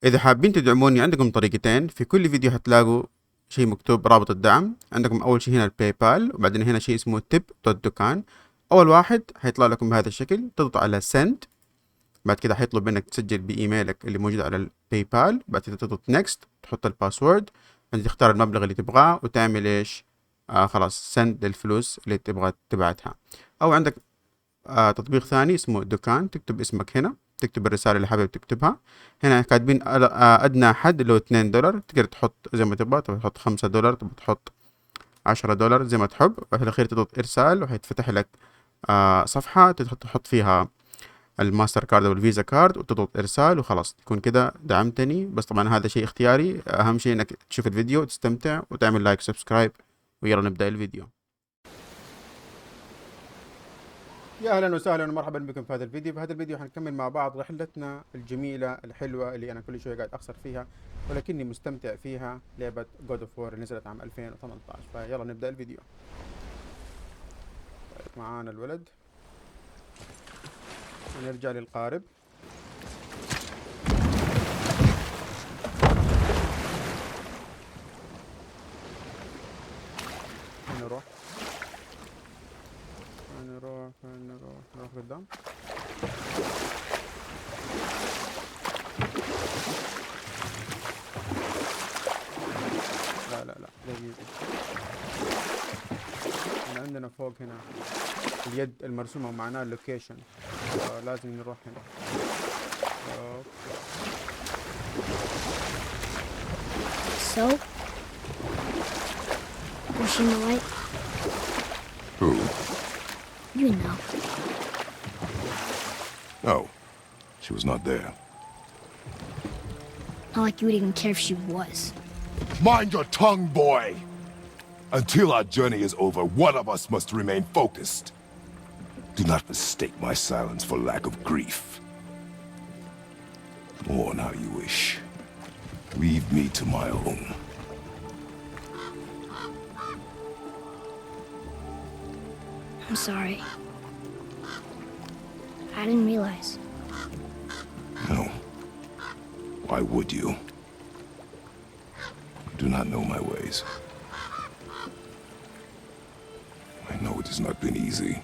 إذا حابين تدعموني عندكم طريقتين. في كل فيديو هتلاقوا شيء مكتوب رابط الدعم. عندكم أول شيء هنا الباي بال، وبعدين هنا شيء اسمه tip.dukan. أول واحد هيطلع لكم بهذا الشكل، تضغط على send. بعد كده هيطلب منك تسجل بإيميلك اللي موجود على الباي بال. بعد كده تضغط next، تحط الباسورد، بعدين تختار المبلغ اللي تبغاه وتعمل إيش؟ خلاص send للفلوس اللي تبغى تبعتها. أو عندك تطبيق ثاني اسمه دوكان، تكتب اسمك هنا، تكتب الرسالة اللي حابب تكتبها. هنا كاتبين أدنى حد اللي هو $2، تقدر تحط زي ما تبغى، تبغى تحط $5، تبغى تحط $10 زي ما تحب. وفي الأخير تضغط إرسال وهيتفتح لك صفحة تحط فيها الماستر كارد أو الفيزا كارد، وتضغط إرسال وخلاص تكون كده دعمتني. بس طبعا هذا شيء اختياري، أهم شيء إنك تشوف الفيديو وتستمتع وتعمل لايك وسبسكرايب. ويلا نبدأ الفيديو. يا اهلا وسهلا ومرحبا بكم في هذا الفيديو. في هذا الفيديو حنكمل مع بعض رحلتنا الجميله الحلوه اللي انا كل شويه قاعد اخسر فيها ولكني مستمتع فيها، لعبه جود اوف وور اللي نزلت عام 2018. فيلا نبدا الفيديو. طيب معانا الولد، نرجع للقارب. نروح نروح قدام. لا دقيقة، عندنا فوق هنا اليد المرسومة معناها اللوكيشن، لازم نروح هنا. So? Was she in the light? Who? You know. No, she was not there. Not like you would even care if she was. Mind your tongue, boy! Until our journey is over, one of us must remain focused. Do not mistake my silence for lack of grief. Mourn how you wish. Leave me to my own. I'm sorry. I didn't realize. No. Why would you? You do not know my ways. I know it has not been easy.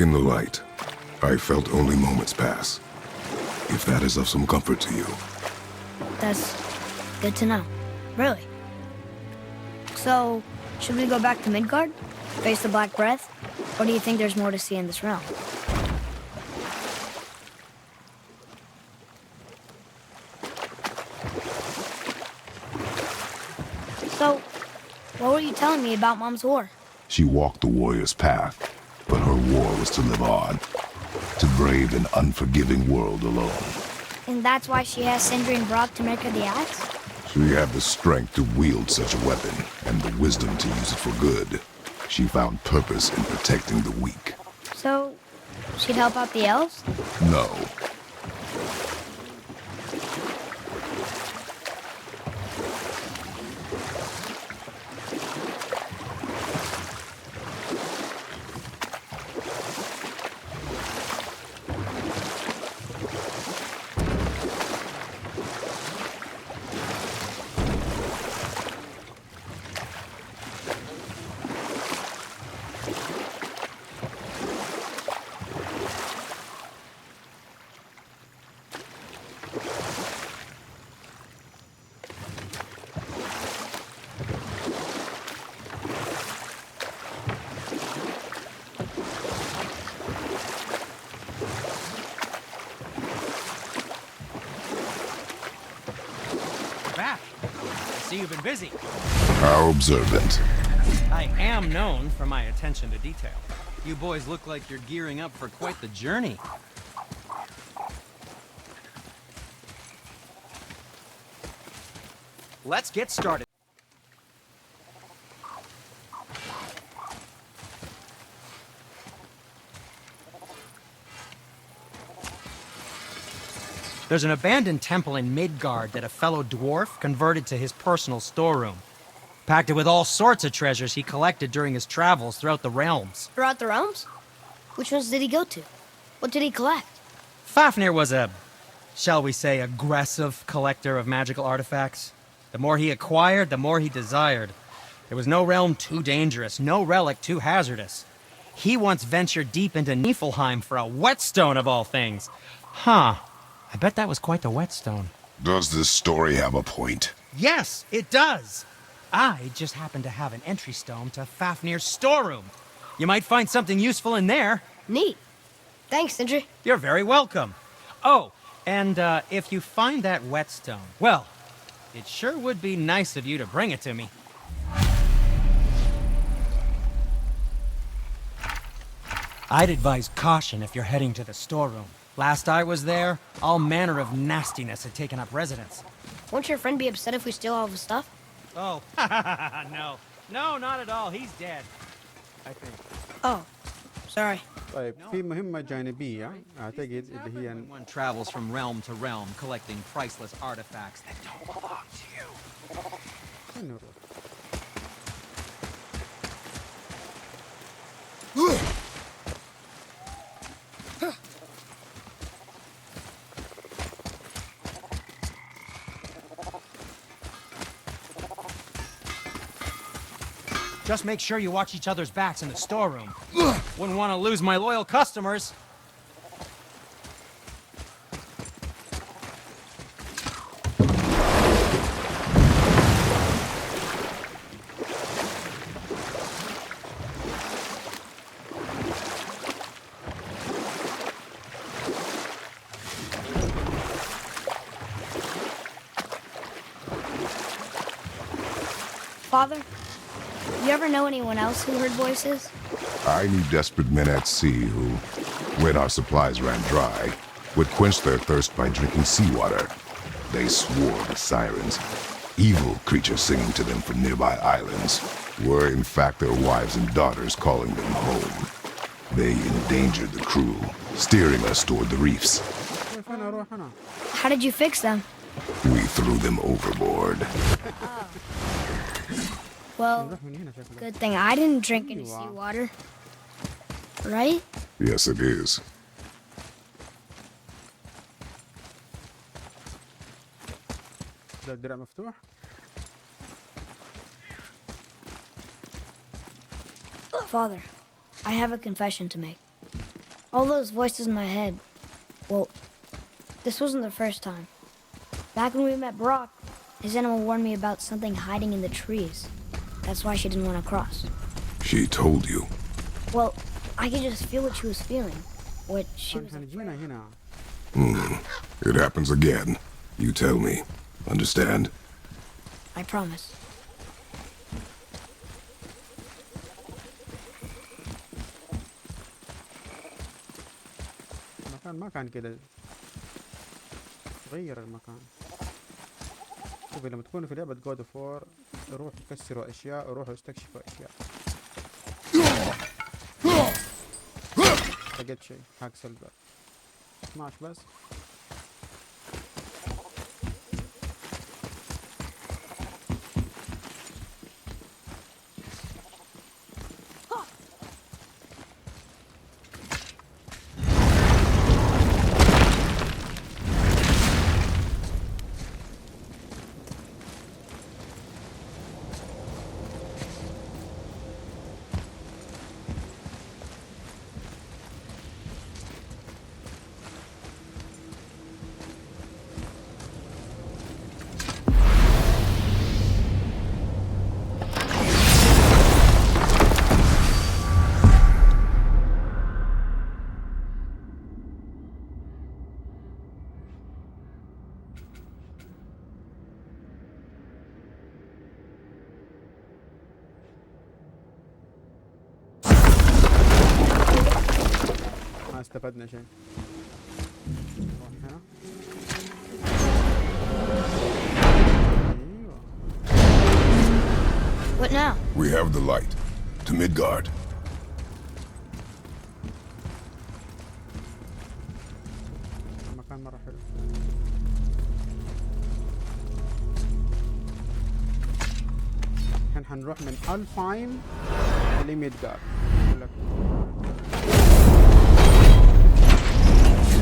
In the light, I felt only moments pass. If that is of some comfort to you. That's good to know. Really? So, should we go back to Midgard? Face the Black Breath? Or do you think there's more to see in this realm? So, what were you telling me about Mom's war? She walked the warrior's path, but her war was to live on, to brave an unforgiving world alone. And that's why she has Sindri and Brock to make her the axe? She had the strength to wield such a weapon, and the wisdom to use it for good. She found purpose in protecting the weak. So, she'd help out the elves? No. You've been busy. How observant. I am known for my attention to detail. You boys look like you're gearing up for quite the journey. Let's get started. There's an abandoned temple in Midgard that a fellow dwarf converted to his personal storeroom. Packed it with all sorts of treasures he collected during his travels throughout the realms. Throughout the realms? Which ones did he go to? What did he collect? Fafnir was a, shall we say, aggressive collector of magical artifacts. The more he acquired, the more he desired. There was no realm too dangerous, no relic too hazardous. He once ventured deep into Niflheim for a whetstone of all things. Huh. I bet that was quite the whetstone. Does this story have a point? Yes, it does. I just happen to have an entry stone to Fafnir's storeroom. You might find something useful in there. Neat. Thanks, Sindri. You're very welcome. Oh, and if you find that whetstone, well, it sure would be nice of you to bring it to me. I'd advise caution if you're heading to the storeroom. Last I was there, all manner of nastiness had taken up residence. Won't your friend be upset if we steal all of his stuff? Oh, no. No, not at all. He's dead. I think. Oh, sorry. طيب في مهمة جانبية أعتقد اللي هي When one travels from realm to realm, collecting priceless artifacts that don't belong to you. خلينا نروح. Just make sure you watch each other's backs in the storeroom. Wouldn't want to lose my loyal customers. Father, you ever know anyone else who heard voices? I knew desperate men at sea who, when our supplies ran dry, would quench their thirst by drinking seawater. They swore the sirens, evil creatures singing to them from nearby islands, were in fact their wives and daughters calling them home. They endangered the crew, steering us toward the reefs. كيف أنا أروح أنا؟ How did you fix them? We threw them overboard. Well, نروح من هنا شكله. good thing I didn't drink any seawater. Right? Yes, it is. ده الدرع مفتوح. Father, I have a confession to make. All those voices in my head, well, this wasn't the first time. Back when we met Brock, his animal warned me about something hiding in the trees. That's why she didn't want to cross. She told you. Well, I could just feel what she was feeling. What she was. إحنا جينا هنا. It happens again. You tell me. Understand? I promise. المكان ما كان كده. غير المكان. شوفي لما تكونوا في لعبة جود اوف وور روحوا كسروا أشياء وروحوا استكشفوا أشياء. لقيت شيء حق سلبر 12 بس. ما استفدنا شيء. نروح هنا. ايوه. What now? We have the light. To Midgard. المكان مرة حلو. حنروح من الفايم لميدجار.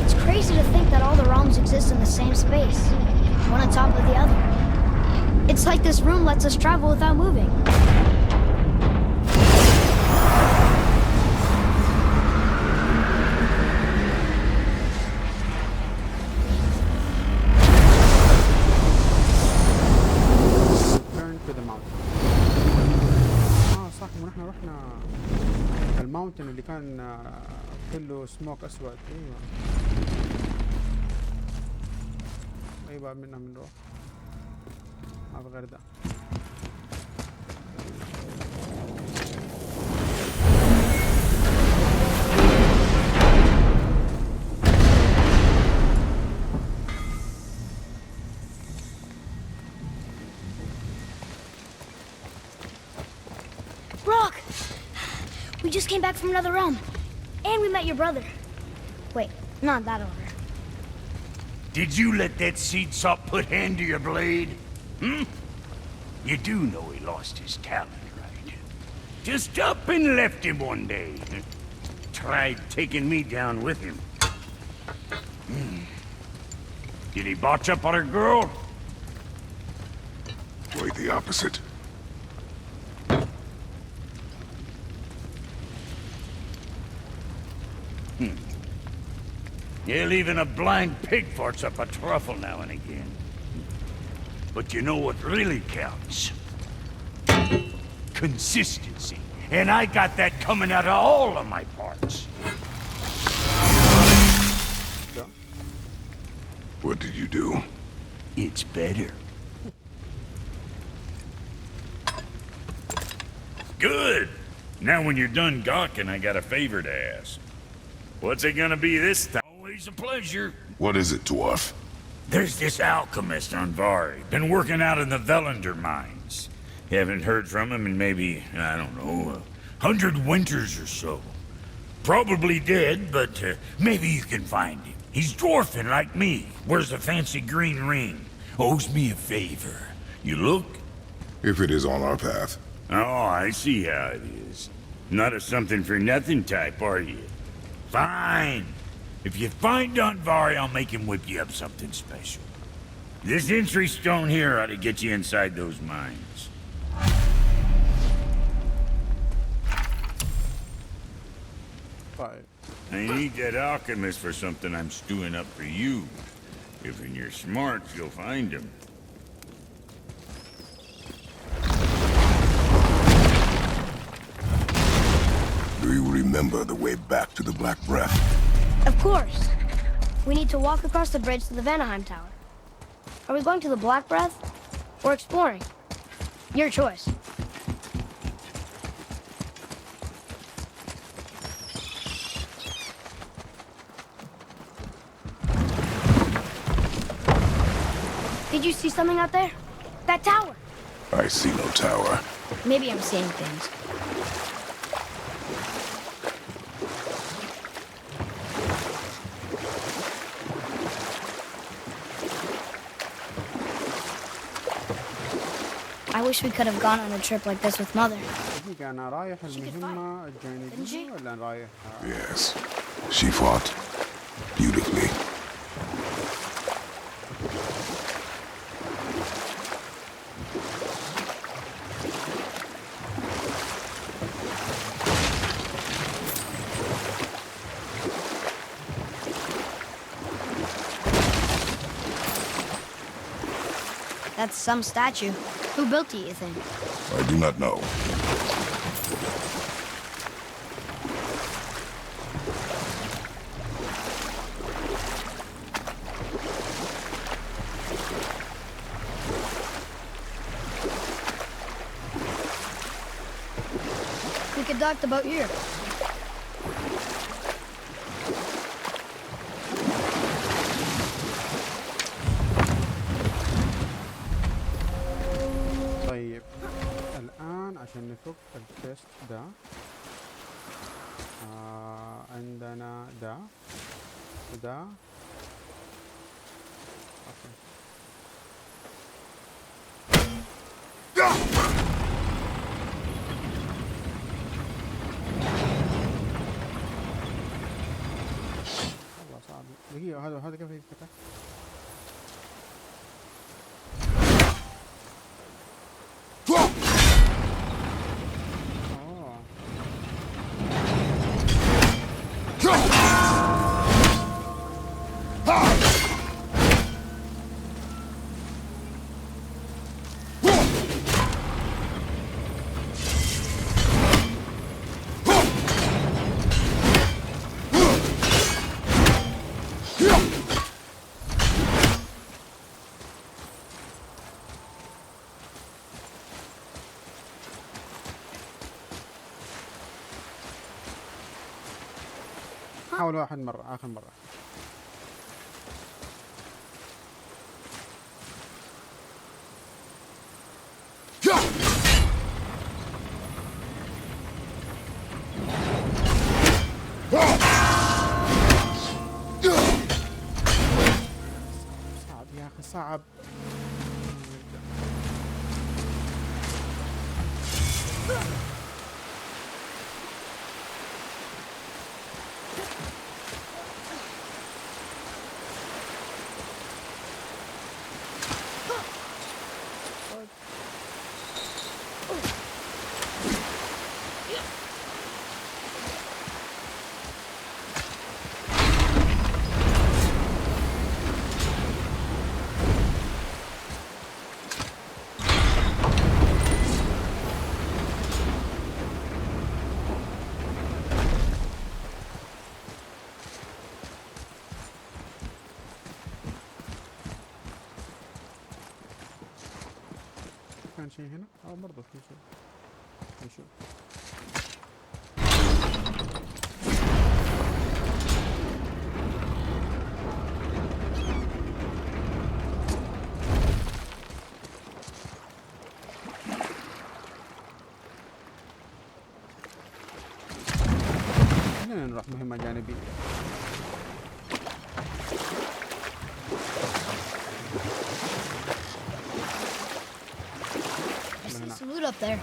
It's crazy to think that all the realms exist in the same space, one on top of the other. It's like this room lets us travel without moving. Turn to the mountain. صح، ونحن رحنا الماونتن اللي كان كله سموك اسود. اي باب منها بنروح؟ ما في غير ده. Brock! We just came back from another realm. And we met your brother. Wait, not that order. Did you let that seed sop put hand to your blade? Hmm? You do know he lost his talent, right? Just up and left him one day. Tried taking me down with him. Did he botch up on a girl? Quite the opposite. Yeah, even a blind pig farts up a truffle now and again. But you know what really counts? Consistency. And I got that coming out of all of my parts. What did you do? It's better. Good! Now when you're done gawking, I got a favor to ask. What's it gonna be this time? Always a pleasure. What is it, dwarf? There's this alchemist on Vari. Been working out in the Velander mines. Haven't heard from him in maybe, I don't know, 100 winters or so. Probably dead, but maybe you can find him. He's dwarfing like me. Wears a fancy green ring. Owes me a favor. You look? If it is on our path. Oh, I see how it is. Not a something-for-nothing type, are you? Fine. If you find Vari, I'll make him whip you up something special. This entry stone here ought to get you inside those mines. طيب. I need that alchemist for something I'm stewing up for you. If in your smarts, you'll find him. Do you remember the way back to the Black Breath? Of course. We need to walk across the bridge to the Vanaheim Tower. Are we going to the Black Breath or exploring? Your choice. Did you see something out there? That tower! I see no tower. Maybe I'm seeing things. I wish we could have gone on a trip like this with Mother. دقيقة، أنا رايح المهمة الجانبية ولا أنا رايح؟ Yes. She fought beautifully. That's some statue. Who built it, you think? I do not know. We could dock the boat here. طيب الآن عشان نفك التست ده عندنا ده وده. اوكي. دقيقة هذا كيف يتفتح؟ حاول واحد مرة آخر مرة. صعب يا أخي صعب. كان شيء هنا أو برضه في شيء نشوف. خلينا نروح مهمة جانبية. There's some loot up there.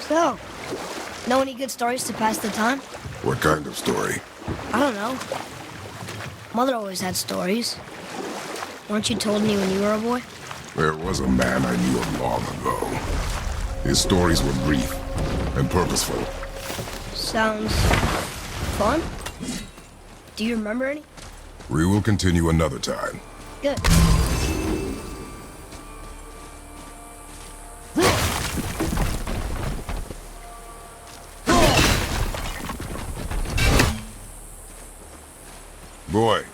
So, know any good stories to pass the time? What kind of story? I don't know. Mother always had stories. Weren't you told me when you were a boy? There was a man I knew long ago. His stories were brief and purposeful. Sounds fun. Do you remember any? We will continue another time. Good. Boy,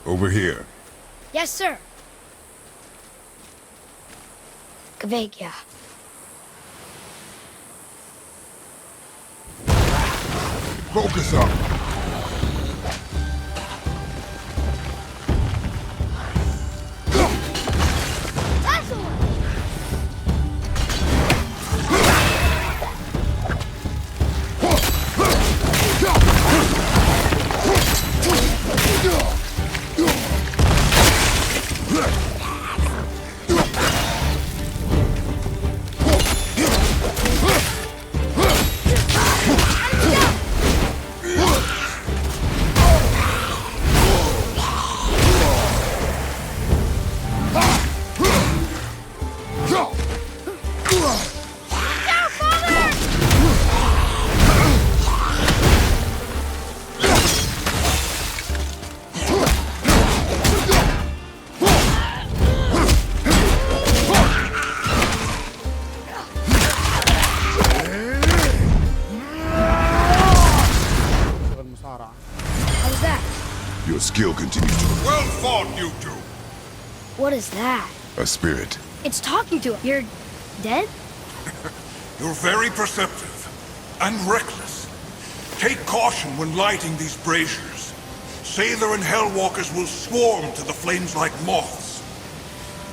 over here. Yes, sir. Kvekia. Focus up. Your skill continues to... Well fought, you two! What is that? A spirit. It's talking to it. You're dead? You're very perceptive and reckless. Take caution when lighting these braziers. Sailor and Hellwalkers will swarm to the flames like moths.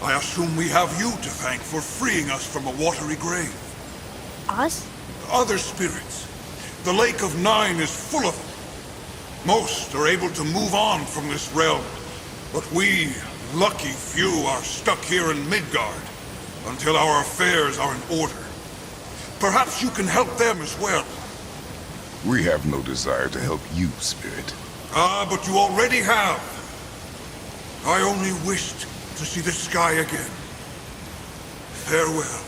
I assume we have you to thank for freeing us from a watery grave. Us? Other spirits. The Lake of Nine is full of them. Most are able to move on from this realm, but we lucky few are stuck here in Midgard until our affairs are in order. Perhaps you can help them as well. We have no desire to help you, Spirit. Ah, but you already have. I only wished to see the sky again. Farewell.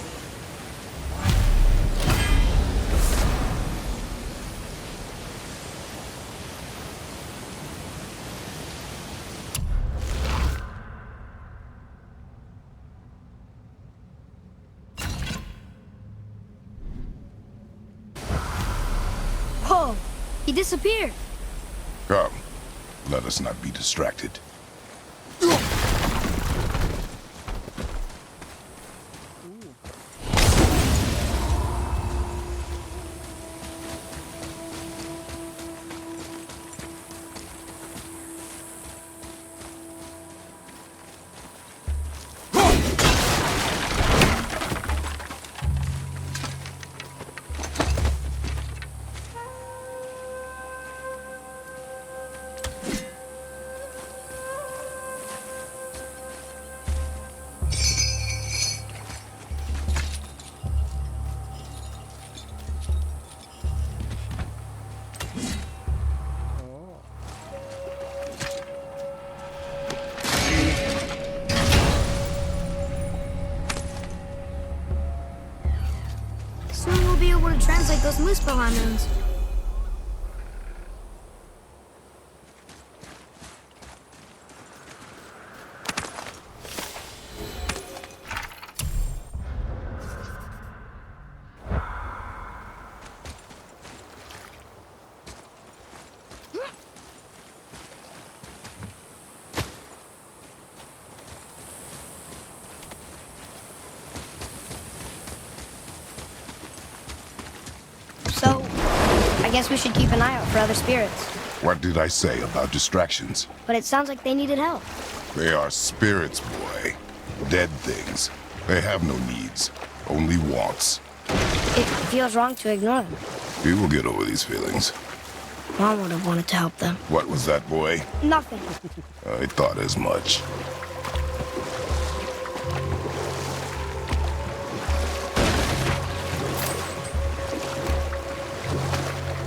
Whoa! He disappeared. Come, let us not be distracted. Soon we'll be able to translate those Muspelheimans. So, I guess we should keep an eye out for other spirits. What did I say about distractions? But it sounds like they needed help. They are spirits, boy. Dead things. They have no needs, only wants. It feels wrong to ignore them. We will get over these feelings. Mom would have wanted to help them. What was that, boy? Nothing. I thought as much.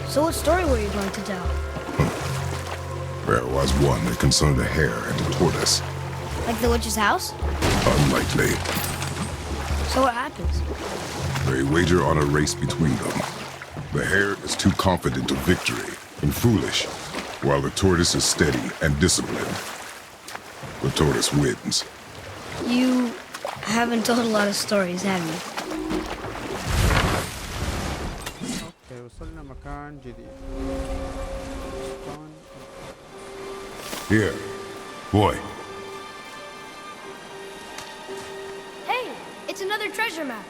So what story were you going to tell? There was one that concerned a hare and a tortoise. Like the witch's house? Unlikely. So what happens? They wager on a race between them. The hare is too confident of victory and foolish, while the tortoise is steady and disciplined. The tortoise wins. You haven't told a lot of stories, have you? اوكي وصلنا مكان جديد. Here, boy. Hey, it's another treasure map.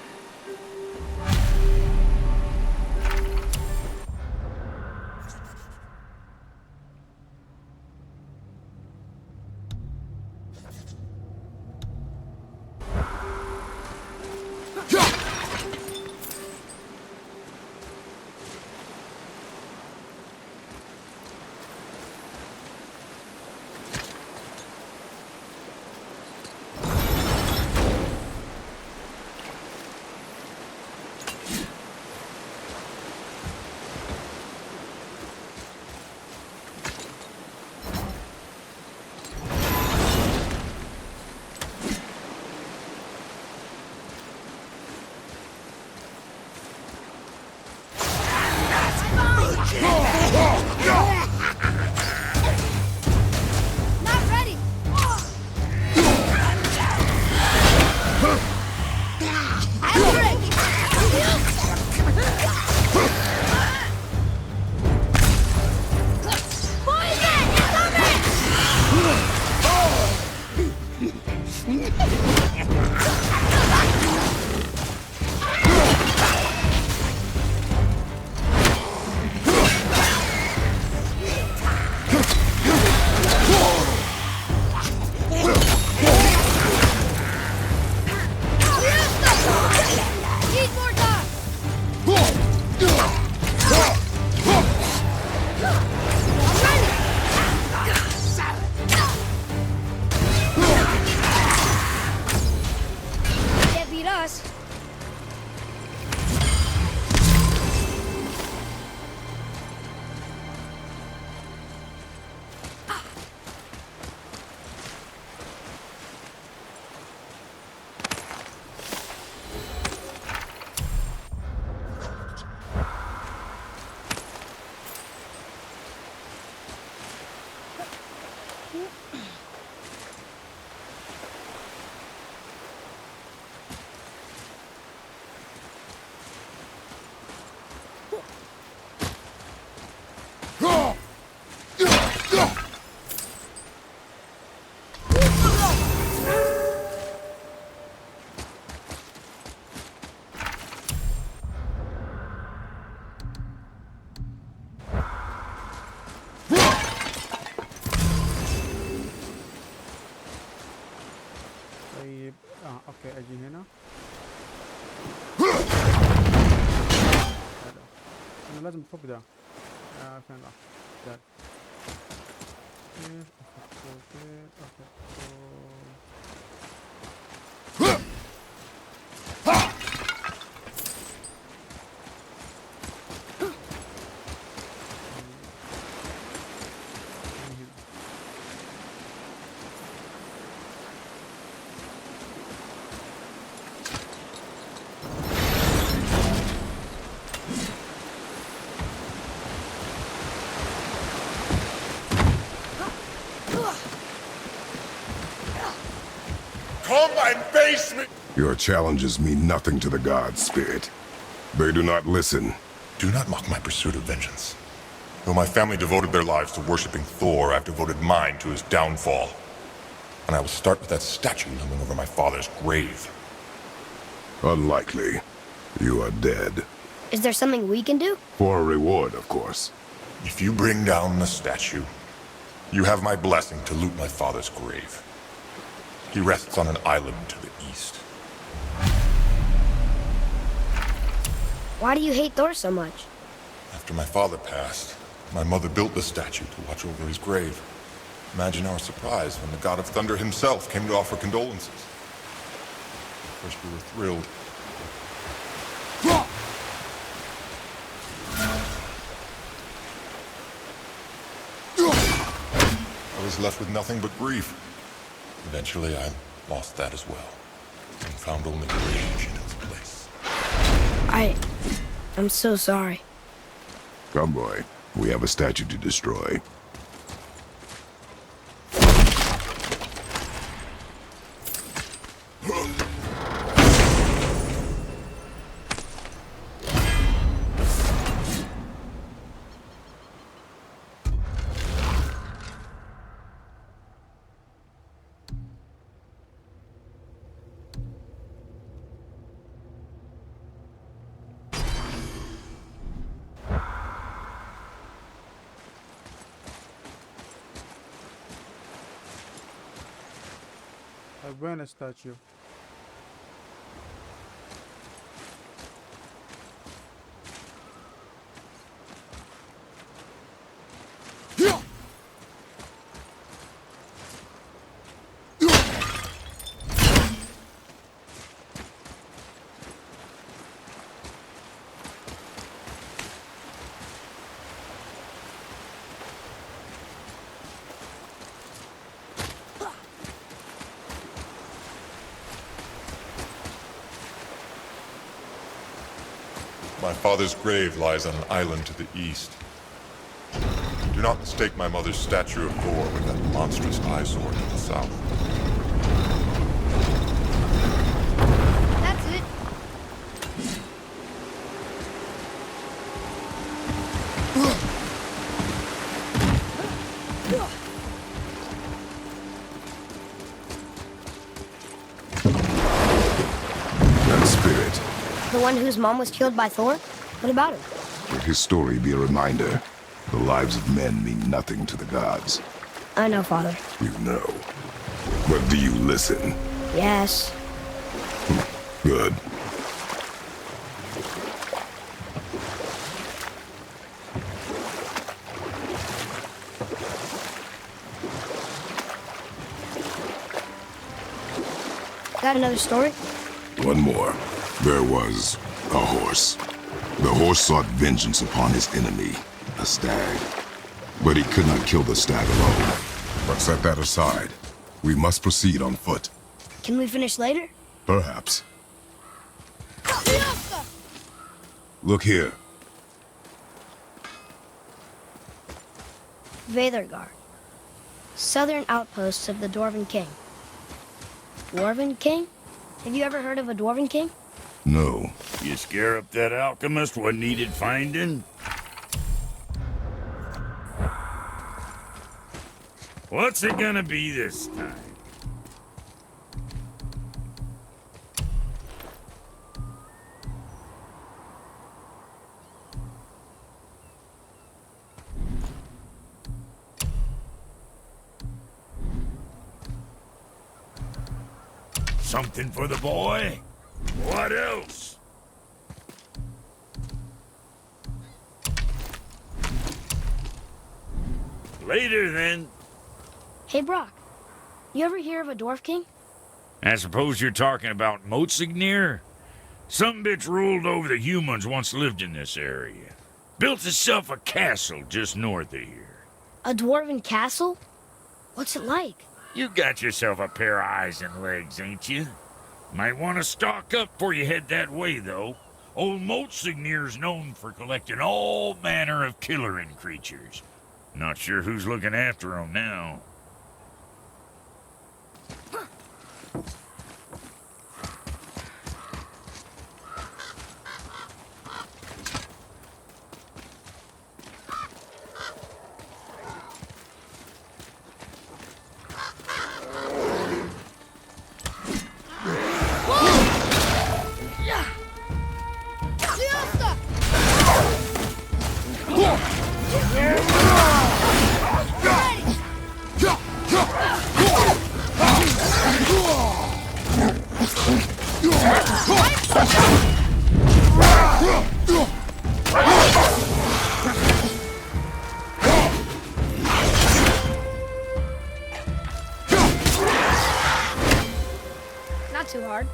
Not ready. guess. طيب اوكي اجي هنا. حلو. انا لازم افك ده. فين راح؟ ده. كيف افكه كيف افكه؟ Come and face me! Your challenges mean nothing to the gods, Spirit. They do not listen. Do not mock my pursuit of vengeance. Though my family devoted their lives to worshipping Thor, I've devoted mine to his downfall. And I will start with that statue looming over my father's grave. Unlikely. You are dead. Is there something we can do? For a reward, of course. If you bring down the statue, you have my blessing to loot my father's grave. He rests on an island to the east. Why do you hate Thor so much? After my father passed, my mother built the statue to watch over his grave. Imagine our surprise when the god of thunder himself came to offer condolences. At first we were thrilled. I was left with nothing but grief. Eventually I lost that as well, and found only rage in its place. I'm so sorry. Come, boy. We have a statue to destroy. طيب وين الستاتيو؟ My father's grave lies on an island to the east. Do not mistake my mother's statue of Thor with that monstrous eyesore to the south. That's it. That spirit. The one whose mom was killed by Thor? What about him? Let his story be a reminder. The lives of men mean nothing to the gods. I know, Father. You know. But do you listen? Yes. Good. Got another story? One more. There was a horse. The horse sought vengeance upon his enemy, a stag. But he could not kill the stag alone. But set that aside. We must proceed on foot. Can we finish later? Perhaps. Look here. Veithergard. Southern outposts of the Dwarven King. Dwarven King? Have you ever heard of a Dwarven King? No. You scare up that alchemist what needed finding? What's it gonna be this time? Something for the boy? What else? Later, then. Hey, Brock. You ever hear of a Dwarf King? I suppose you're talking about Motsignir? Some bitch ruled over the humans once lived in this area. Built itself a castle just north of here. A Dwarven castle? What's it like? You got yourself a pair of eyes and legs, ain't you? Might want to stock up before you head that way, though. Old Motsignir's known for collecting all manner of killerin' creatures. Not sure who's looking after 'em now. Not too hard.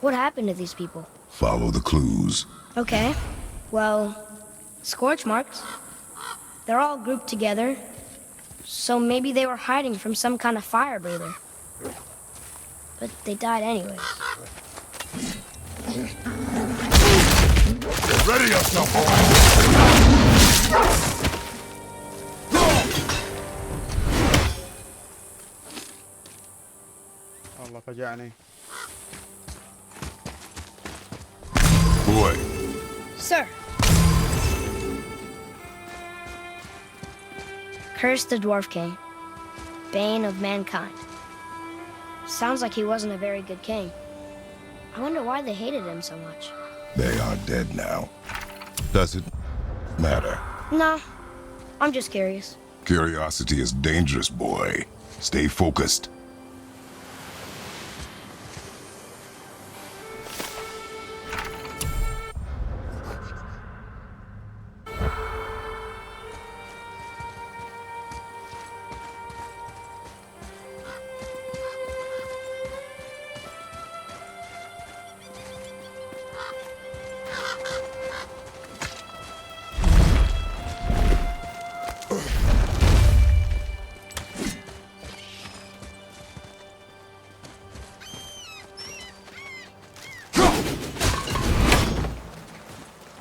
What happened to these people? Follow the clues. Okay. Well, scorch marks. They're all grouped together. So maybe they were hiding from some kind of fire breather. But they died anyway. Ready yourself, الله فجعني. boy. Sir. Curse the Dwarf King. Bane of mankind. Sounds like he wasn't a very good king. I wonder why they hated him so much. They are dead now. Does it matter? Nah, I'm just curious. Curiosity is dangerous, boy. Stay focused.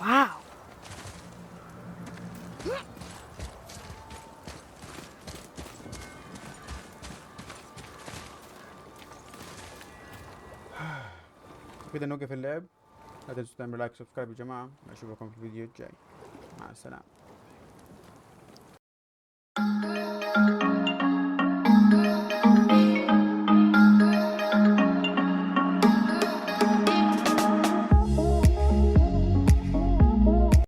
Wow. كده نوقف اللعب. لا تنسوا تعملوا لايك وسبسكرايب يا جماعة. اشوفكم في الفيديو الجاي. مع السلامة.